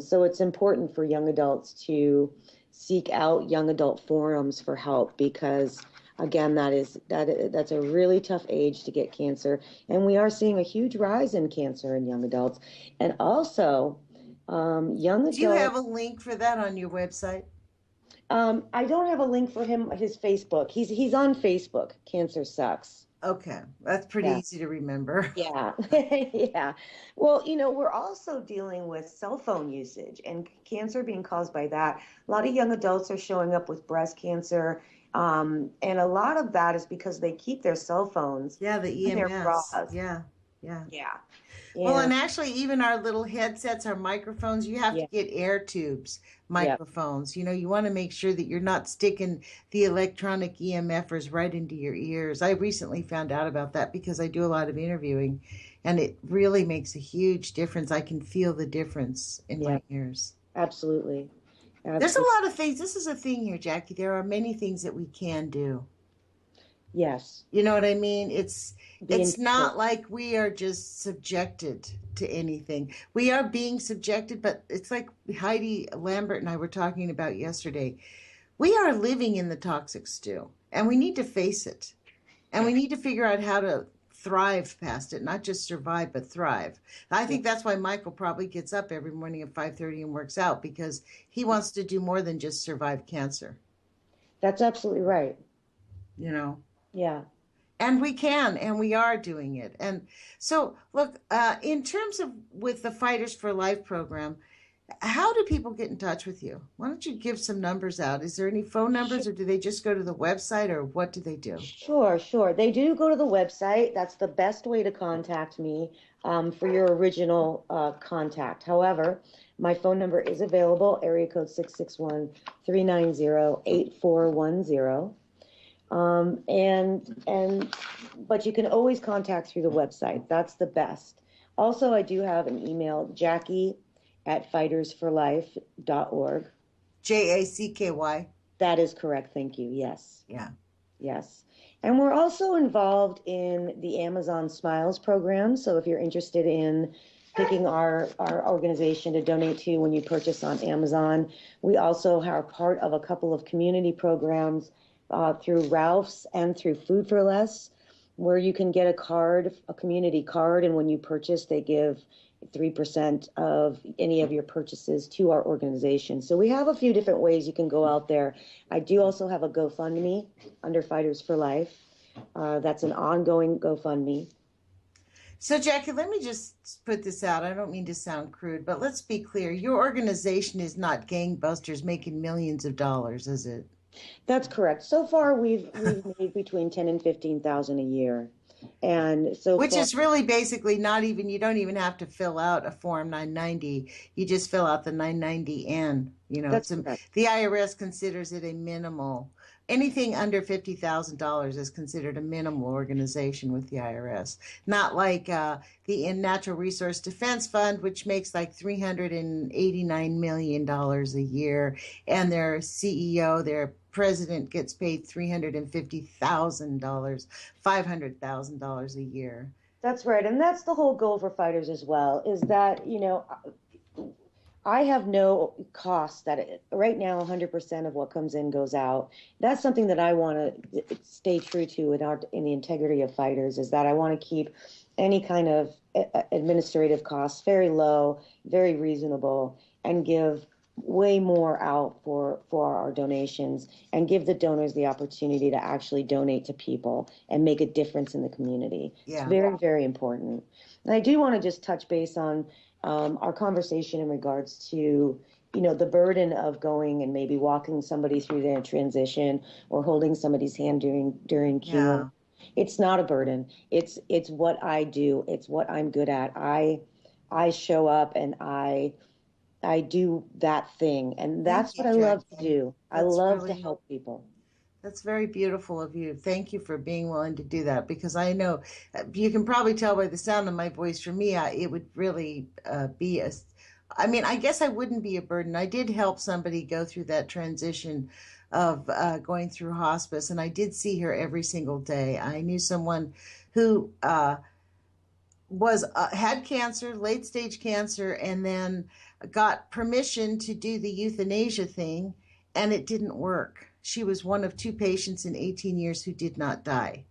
So it's important for young adults to seek out young adult forums for help because, again, that's a really tough age to get cancer. And we are seeing a huge rise in cancer in young adults. And also, young adults. Do you have a link for that on your website? I don't have a link for his Facebook. He's on Facebook. Cancer Sucks. Okay, that's pretty easy to remember. Yeah, yeah. Well, we're also dealing with cell phone usage and cancer being caused by that. A lot of young adults are showing up with breast cancer, and a lot of that is because they keep their cell phones. Yeah, the in their EMS. bras. Yeah. Yeah. Well, and actually, even our little headsets, our microphones, you have to get air tubes microphones. You want to make sure that you're not sticking the electronic EMFers right into your ears. I recently found out about that because I do a lot of interviewing, and it really makes a huge difference. I can feel the difference in my ears. Absolutely. There's a lot of things. This is a thing here, Jackie. There are many things that we can do. Yes. You know what I mean? It's not like we are just subjected to anything. We are being subjected, but it's like Heidi Lambert and I were talking about yesterday. We are living in the toxic stew, and we need to face it. And we need to figure out how to thrive past it, not just survive, but thrive. I think that's why Michael probably gets up every morning at 5:30 and works out, because he wants to do more than just survive cancer. That's absolutely right. Yeah. And we can, and we are doing it. And so, look, in terms of with the Fighters for Life program, how do people get in touch with you? Why don't you give some numbers out? Is there any phone numbers, or do they just go to the website, or what do they do? Sure. They do go to the website. That's the best way to contact me for your original contact. However, my phone number is available, area code 661-390-8410. But you can always contact through the website. That's the best. Also, I do have an email, Jacky@fightersforlife.org. Jacky? That is correct. Thank you. Yes. Yeah. Yes. And we're also involved in the Amazon Smiles program. So if you're interested in picking our organization to donate to when you purchase on Amazon, we also are part of a couple of community programs through Ralph's and through Food for Less, where you can get a community card, and when you purchase, they give 3% of any of your purchases to our organization. So we have a few different ways you can go out there. I do also have a GoFundMe under Fighters for Life. That's an ongoing GoFundMe. So, Jackie, let me just put this out. I don't mean to sound crude, but let's be clear. Your organization is not gangbusters making millions of dollars, is it? That's correct. So far, we've made between 10 and 15,000 a year, and which is really basically not even. You don't even have to fill out a Form 990. You just fill out the 990N. That's correct. The IRS considers it a minimal. Anything under $50,000 is considered a minimal organization with the IRS. Not like the Natural Resource Defense Fund, which makes like $389 million a year, and their CEO, their president, gets paid $350,000, $500,000 a year. That's right, and that's the whole goal for Fighters as well, is that, I have no cost right now, 100% of what comes in goes out. That's something that I want to stay true to in the integrity of Fighters, is that I want to keep any kind of administrative costs very low, very reasonable, and give way more out for our donations, and give the donors the opportunity to actually donate to people and make a difference in the community. Yeah. It's very, very important. And I do want to just touch base on our conversation in regards to, the burden of going and maybe walking somebody through their transition or holding somebody's hand during chemo. Yeah. It's not a burden. It's what I do. It's what I'm good at. I show up and I do that thing, and Thank that's you, what I love to Jacky. do. I That's love to really help people. That's very beautiful of you. Thank you for being willing to do that, because I know you can probably tell by the sound of my voice. For me, it would really be a. I mean, I guess I wouldn't be a burden. I did help somebody go through that transition of going through hospice, and I did see her every single day. I knew someone who was had cancer, late stage cancer, and then got permission to do the euthanasia thing, and it didn't work. She was one of two patients in 18 years who did not die,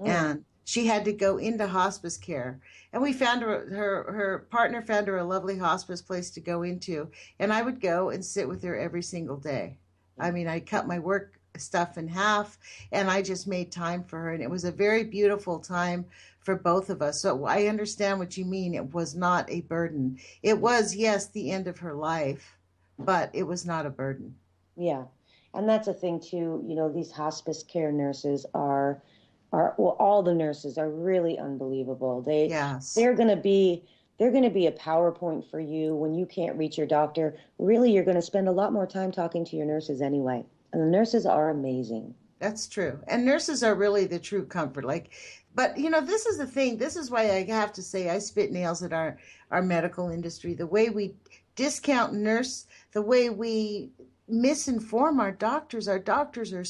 and she had to go into hospice care. And we found her partner found her a lovely hospice place to go into, and I would go and sit with her every single day. I mean, I cut my work stuff in half, and I just made time for her, and it was a very beautiful time for both of us. So I understand what you mean. It was not a burden. It was, yes, the end of her life, but it was not a burden. Yeah. And that's a thing too, these hospice care nurses well, all the nurses are really unbelievable. Yes. They're going to be a PowerPoint for you when you can't reach your doctor. Really, you're going to spend a lot more time talking to your nurses anyway. And the nurses are amazing. That's true. And nurses are really the true comfort. But this is the thing. This is why I have to say I spit nails at our medical industry. The way we discount nurse, the way we misinform our doctors. Our doctors are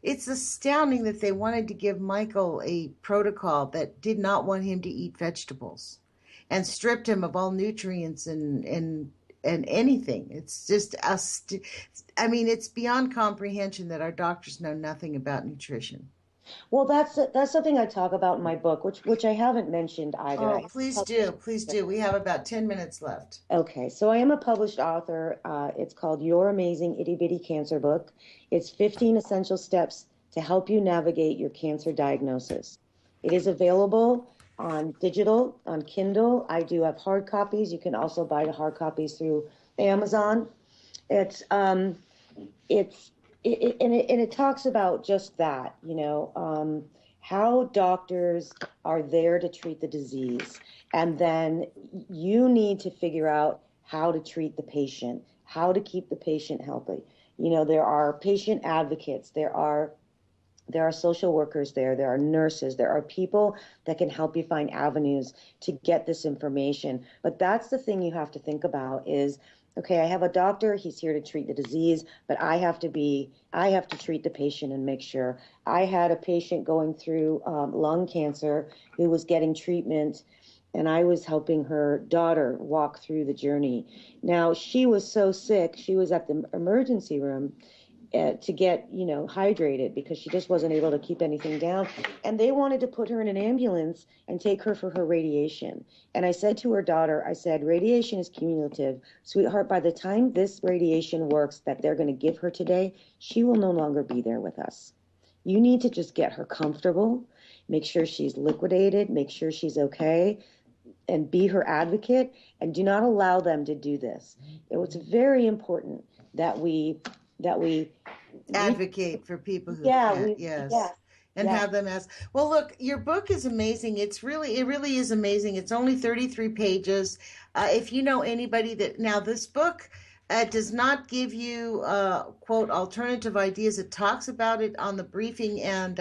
it's astounding that they wanted to give Michael a protocol that did not want him to eat vegetables and stripped him of all nutrients and anything. It's just it's beyond comprehension that our doctors know nothing about nutrition. Well, that's something I talk about in my book, which I haven't mentioned either. Oh, please do. We have about 10 minutes left. Okay, so I am a published author. It's called Your Amazing Itty Bitty Cancer Book. It's 15 essential steps to help you navigate your cancer diagnosis. It is available on digital, on Kindle. I do have hard copies. You can also buy the hard copies through Amazon. It talks about just that, how doctors are there to treat the disease. And then you need to figure out how to treat the patient, how to keep the patient healthy. There are patient advocates, there are social workers there are nurses, there are people that can help you find avenues to get this information. But that's the thing you have to think about is, okay, I have a doctor, he's here to treat the disease, but I have to treat the patient and make sure. I had a patient going through lung cancer who was getting treatment, and I was helping her daughter walk through the journey. Now, she was so sick, she was at the emergency room to get, hydrated because she just wasn't able to keep anything down. And they wanted to put her in an ambulance and take her for her radiation. And I said to her daughter, I said, radiation is cumulative. Sweetheart, by the time this radiation works that they're going to give her today, she will no longer be there with us. You need to just get her comfortable, make sure she's liquidated, make sure she's okay, and be her advocate, and do not allow them to do this. It's very important that we advocate for people who have them ask. Well, look, your book is amazing. It really is amazing. It's only 33 pages. If you know anybody this book does not give you quote alternative ideas. It talks about it on the briefing, and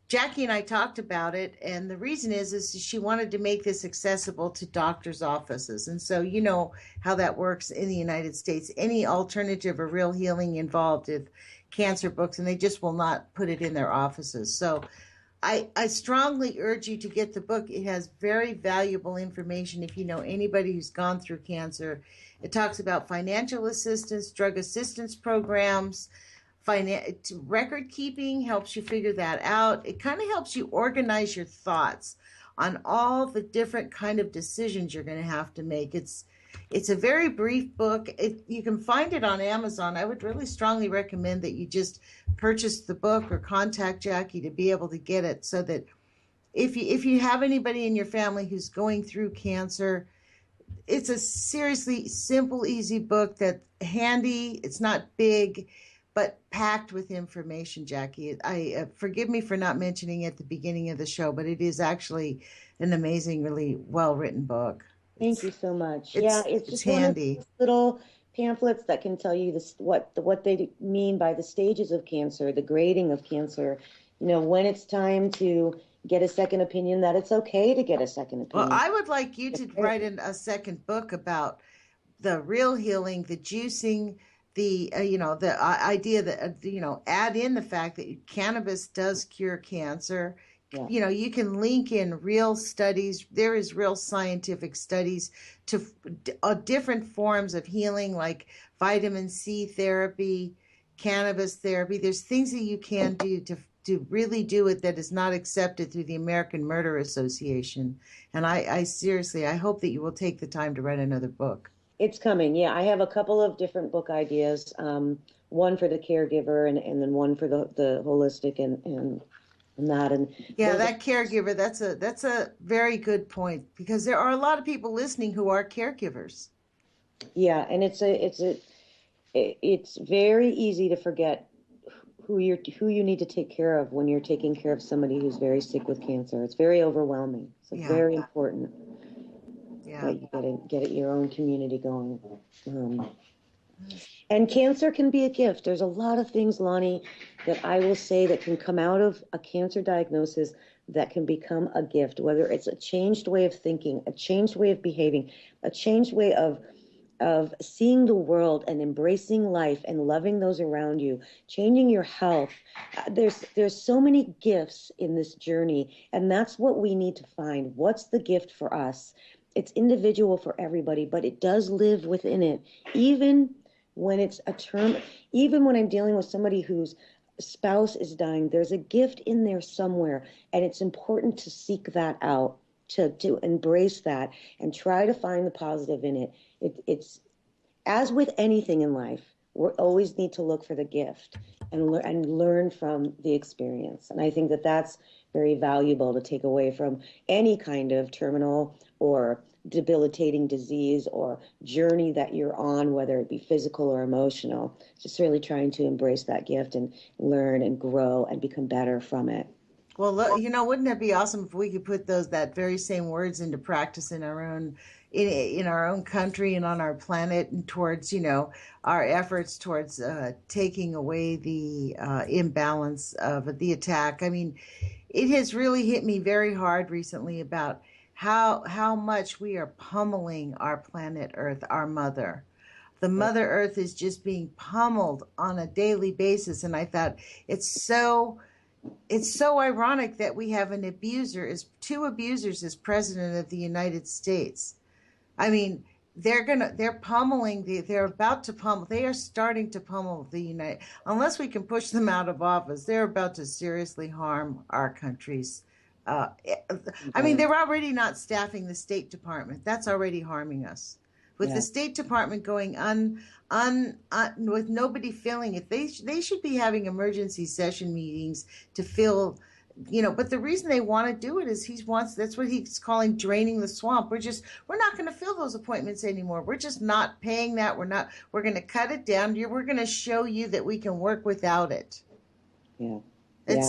Jacky and I talked about it, and the reason is she wanted to make this accessible to doctors' offices. And so you know how that works in the United States. Any alternative or real healing involved with cancer books, and they just will not put it in their offices. So I strongly urge you to get the book. It has very valuable information if you know anybody who's gone through cancer. It talks about financial assistance, drug assistance programs, record keeping, helps you figure that out. It kind of helps you organize your thoughts on all the different kind of decisions you're going to have to make. It's a very brief book. You can find it on Amazon. I would really strongly recommend that you just purchase the book or contact Jacky to be able to get it, so that if you have anybody in your family who's going through cancer, it's a seriously simple, easy book that's handy. It's not big, but packed with information, Jackie. I forgive me for not mentioning at the beginning of the show, but it is actually an amazing, really well-written book. Thank It's you so much. Yeah, it's it's it's just one of handy. those little pamphlets that can tell you this what they mean by the stages of cancer, the grading of cancer, when it's time to get a second opinion, that it's okay to get a second Well, opinion. I would like you to write a second book about the real healing, the juicing, the idea that add in the fact that cannabis does cure cancer. Yeah. You can link in real studies. There is real scientific studies to different forms of healing, like vitamin C therapy, cannabis therapy. There's things that you can do to really do it that is not accepted through the American Murder Association. And I seriously, I hope that you will take the time to write another book. It's coming. Yeah, I have a couple of different book ideas. One for the caregiver and then one for the holistic and that. And Yeah, those that caregiver, that's a very good point, because there are a lot of people listening who are caregivers. yeah, and it's very easy to forget who you need to take care of when you're taking care of somebody who's very sick with cancer. It's very overwhelming. So it's Yeah. very important Yeah. that you get your own community going. And cancer can be a gift. There's a lot of things, Lonnie, that I will say that can come out of a cancer diagnosis that can become a gift, whether it's a changed way of thinking, a changed way of behaving, a changed way of seeing the world and embracing life and loving those around you, changing your health. There's so many gifts in this journey, and that's what we need to find. What's the gift for us? It's individual for everybody, but it does live within it. Even when it's even when I'm dealing with somebody whose spouse is dying, there's a gift in there somewhere, and it's important to seek that out, to embrace that and try to find the positive in it. It's as with anything in life, we always need to look for the gift and learn from the experience. And I think that that's very valuable to take away from any kind of terminal or debilitating disease or journey that you're on, whether it be physical or emotional. Just really trying to embrace that gift and learn and grow and become better from it. Well, wouldn't it be awesome if we could put that very same words into practice in our own in our own country and on our planet, and towards our efforts towards taking away the imbalance of the attack. I mean, it has really hit me very hard recently about how much we are pummeling our planet Earth, our mother. The Mother Earth is just being pummeled on a daily basis, and I thought it's so ironic that we have two abusers as president of the United States. I mean, they're about to pummel. They are starting to pummel unless we can push them out of office. They're about to seriously harm our countries. I mean, they're already not staffing the State Department. That's already harming us. With the State Department going with nobody filling it, they should be having emergency session meetings to fill. But the reason they want to do it is that's what he's calling draining the swamp. We're not going to fill those appointments anymore. We're just not paying that. We're going to cut it down. We're going to show you that we can work without it. Yeah. But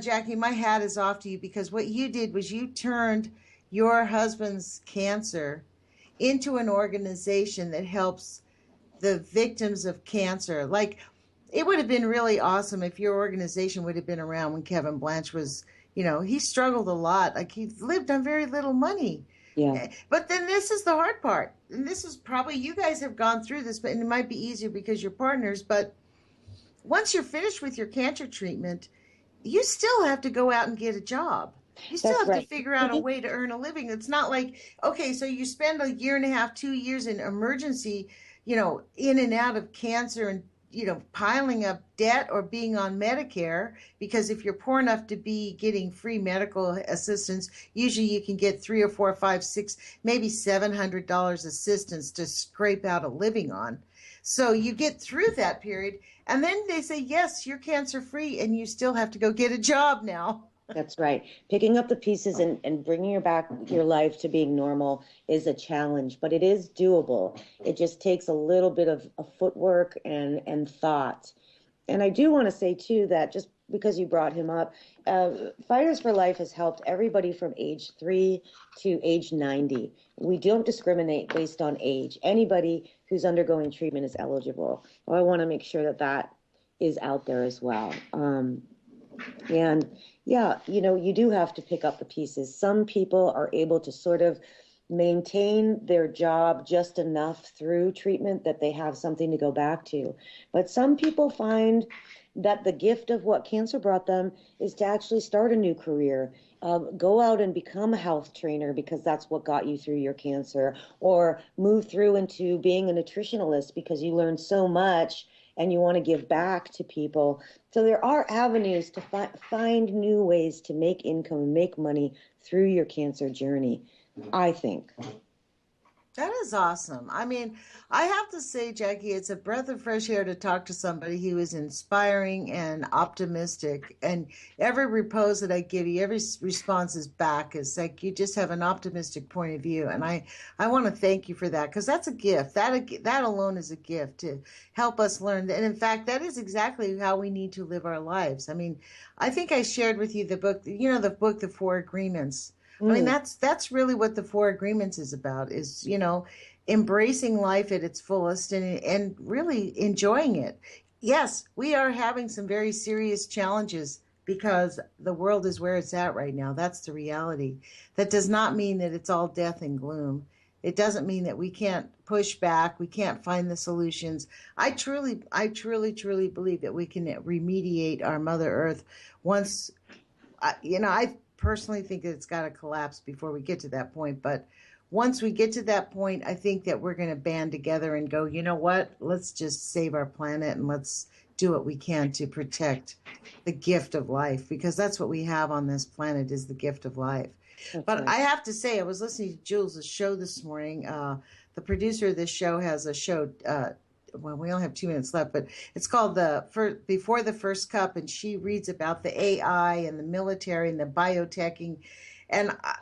Jackie, my hat is off to you, because what you did was you turned your husband's cancer into an organization that helps the victims of cancer. Like, it would have been really awesome if your organization would have been around when Kevin Blanch was, he struggled a lot. Like, he lived on very little money. Yeah. But then this is the hard part. And this is probably, you guys have gone through this, but it might be easier because you're partners. But once you're finished with your cancer treatment, you still have to go out and get a job. You still have to figure out a way to earn a living. It's not like, okay, so you spend a year and a half, 2 years in emergency, in and out of cancer and, piling up debt or being on Medicare, because if you're poor enough to be getting free medical assistance, usually you can get $300 or $400, $500, $600, maybe $700 assistance to scrape out a living on. So you get through that period, and then they say, yes, you're cancer free, and you still have to go get a job now. That's right. Picking up the pieces and bringing your life to being normal is a challenge, but it is doable. It just takes a little bit of footwork and thought. And I do want to say too that just because you brought him up, Fighters for Life has helped everybody from age 3 to age 90. We don't discriminate based on age. Anybody who's undergoing treatment is eligible. Well, I want to make sure that that is out there as well. And yeah, you do have to pick up the pieces. Some people are able to sort of maintain their job just enough through treatment that they have something to go back to. But some people find that the gift of what cancer brought them is to actually start a new career. Go out and become a health trainer because that's what got you through your cancer, or move through into being a nutritionalist because you learned so much and you want to give back to people. So there are avenues to find new ways to make income and make money through your cancer journey, I think. That is awesome. I mean, I have to say, Jacky, it's a breath of fresh air to talk to somebody who is inspiring and optimistic. And every repose that I give you, every response is back. It's like you just have an optimistic point of view. And I want to thank you for that, because that's a gift. That alone is a gift to help us learn. And in fact, that is exactly how we need to live our lives. I mean, I think I shared with you the book, The Four Agreements. I mean, that's really what the Four Agreements is about, is, embracing life at its fullest and really enjoying it. Yes, we are having some very serious challenges because the world is where it's at right now. That's the reality. That does not mean that it's all death and gloom. It doesn't mean that we can't push back. We can't find the solutions. I truly believe that we can remediate our Mother Earth once, I personally think that it's got to collapse before we get to that point. But once we get to that point, I think that we're going to band together and go, you know what, let's just save our planet and let's do what we can to protect the gift of life, because that's what we have on this planet, is the gift of life. That's But right. I have to say, I was listening to Jules' show this morning. The producer of this show has a show, well, we only have 2 minutes left, but it's called Before the First Cup, and she reads about the AI and the military and the bioteching. And I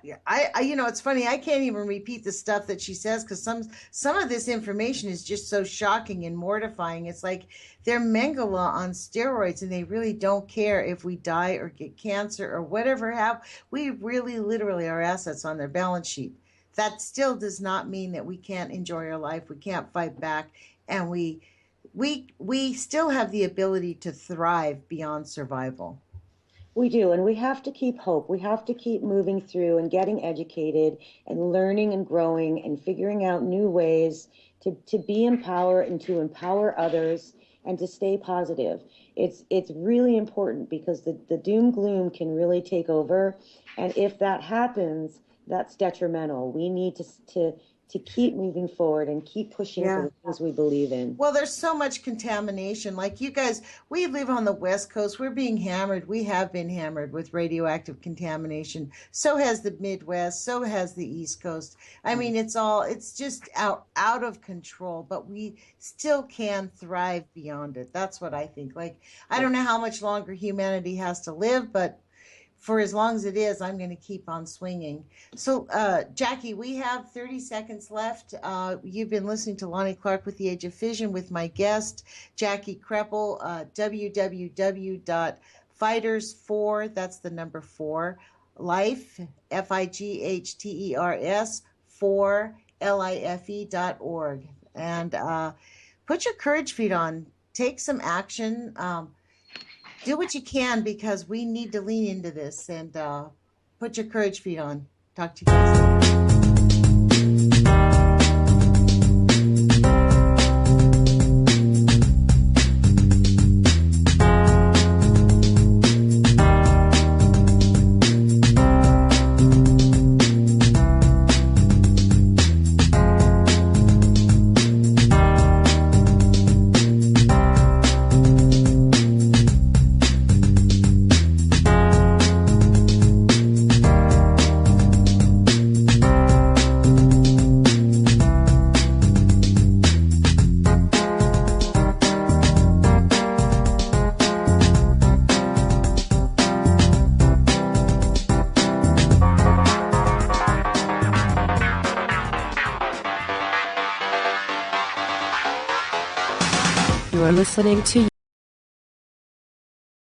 it's funny, I can't even repeat the stuff that she says, because some of this information is just so shocking and mortifying. It's like they're Mengele on steroids, and they really don't care if we die or get cancer or whatever. We really literally are assets on their balance sheet. That still does not mean that we can't enjoy our life. We can't fight back, and we still have the ability to thrive beyond survival. We do, and we have to keep hope. We have to keep moving through and getting educated and learning and growing and figuring out new ways to be empowered and to empower others and to stay positive. It's really important, because the doom gloom can really take over, and if that happens, that's detrimental. We need to keep moving forward and keep pushing for the things we believe in. Well, there's so much contamination. Like you guys, we live on the West Coast. We're being hammered. We have been hammered with radioactive contamination. So has the Midwest. So has the East Coast. I mean, it's just out of control, but we still can thrive beyond it. That's what I think. Like, I don't know how much longer humanity has to live, but for as long as it is, I'm going to keep on swinging. So, Jacky, we have 30 seconds left. You've been listening to Lonnie Clark with the Age of Fission with my guest, Jacky Kreple, www.fighters4, that's the number 4, life, FIGHTERS, 4, LIFE.org. And put your courage feet on. Take some action. Do what you can, because we need to lean into this, and put your courage feet on. Talk to you guys later. You are listening to